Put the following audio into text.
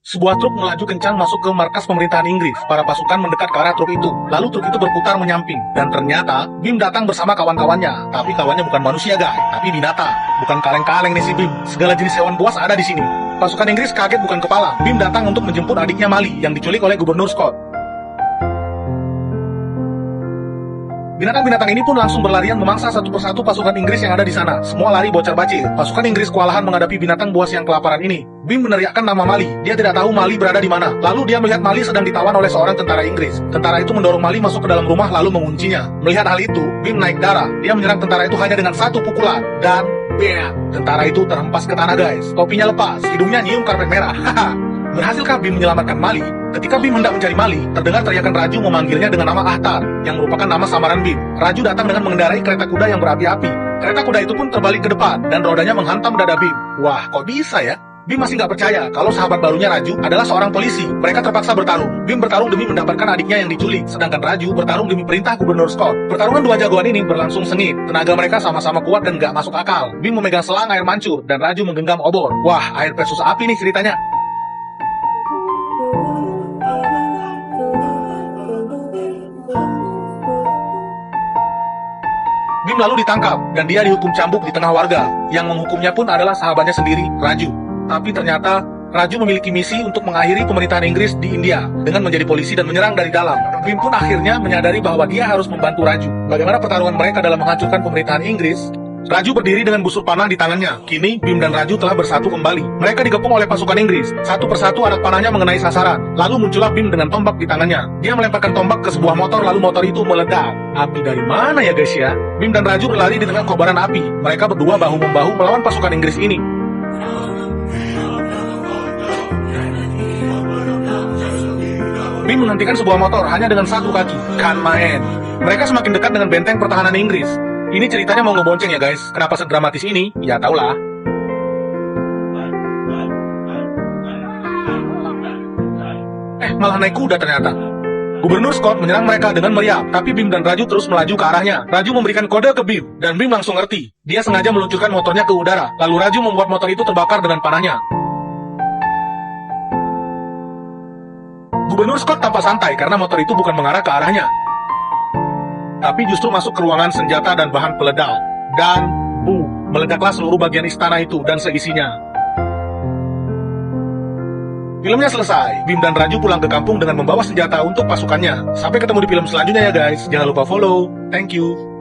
Sebuah truk melaju kencang masuk ke markas pemerintahan Inggris. Para pasukan mendekat ke arah truk itu. Lalu truk itu berputar menyamping. Dan ternyata, Bim datang bersama kawan-kawannya. Tapi kawannya bukan manusia, guys. Tapi binatang. Bukan kaleng-kaleng nih si Bim. Segala jenis hewan buas ada di sini. Pasukan Inggris kaget bukan kepala. Bim datang untuk menjemput adiknya Mali yang diculik oleh Gubernur Scott. Binatang-binatang ini pun langsung berlarian memangsa satu persatu pasukan Inggris yang ada di sana. Semua lari bocah-bacil. Pasukan Inggris kewalahan menghadapi binatang buas yang kelaparan ini. Bim meneriakkan nama Mali. Dia tidak tahu Mali berada di mana. Lalu dia melihat Mali sedang ditawan oleh seorang tentara Inggris. Tentara itu mendorong Mali masuk ke dalam rumah lalu menguncinya. Melihat hal itu, Bim naik darah. Dia menyerang tentara itu hanya dengan satu pukulan. Dan bam! Tentara itu terhempas ke tanah, guys. Topinya lepas, hidungnya nyium karpet merah. Haha. Berhasilkah Bim menyelamatkan Mali? Ketika Bim hendak mencari Mali, terdengar teriakan Raju memanggilnya dengan nama Ahtar, yang merupakan nama samaran Bim. Raju datang dengan mengendarai kereta kuda yang berapi-api. Kereta kuda itu pun terbalik ke depan, dan rodanya menghantam dada Bim. Wah, kok bisa ya? Bim masih nggak percaya kalau sahabat barunya Raju adalah seorang polisi. Mereka terpaksa bertarung. Bim bertarung demi mendapatkan adiknya yang diculik, sedangkan Raju bertarung demi perintah Gubernur Scott. Pertarungan dua jagoan ini berlangsung sengit. Tenaga mereka sama-sama kuat dan nggak masuk akal. Bim memegang selang air mancur, dan Raju menggenggam obor. Wah, air versus api nih ceritanya. Bim lalu ditangkap, dan dia dihukum cambuk di tengah warga. Yang menghukumnya pun adalah sahabatnya sendiri, Raju. Tapi ternyata, Raju memiliki misi untuk mengakhiri pemerintahan Inggris di India dengan menjadi polisi dan menyerang dari dalam. Bim pun akhirnya menyadari bahwa dia harus membantu Raju. Bagaimana pertarungan mereka dalam menghancurkan pemerintahan Inggris? Raju berdiri dengan busur panah di tangannya. Kini, Bim dan Raju telah bersatu kembali. Mereka dikepung oleh pasukan Inggris. Satu persatu anak panahnya mengenai sasaran. Lalu muncullah Bim dengan tombak di tangannya. Dia melemparkan tombak ke sebuah motor, lalu motor itu meledak. Api dari mana ya guys ya? Bim dan Raju berlari di tengah kobaran api. Mereka berdua bahu-membahu melawan pasukan Inggris ini. Bim menghentikan sebuah motor hanya dengan satu kaki. Kan main. Mereka semakin dekat dengan benteng pertahanan Inggris. Ini ceritanya mau ngebonceng ya guys. Kenapa sedramatis ini? Ya taulah. Malah naik kuda ternyata. Gubernur Scott menyerang mereka dengan meriam, tapi Bim dan Raju terus melaju ke arahnya. Raju memberikan kode ke Bim, dan Bim langsung ngerti. Dia sengaja meluncurkan motornya ke udara, lalu Raju membuat motor itu terbakar dengan panahnya. Gubernur Scott tampak santai karena motor itu bukan mengarah ke arahnya, tapi justru masuk ke ruangan senjata dan bahan peledak. Dan, meledaklah seluruh bagian istana itu dan seisinya. Filmnya selesai. Bim dan Raju pulang ke kampung dengan membawa senjata untuk pasukannya. Sampai ketemu di film selanjutnya ya guys. Jangan lupa follow. Thank you.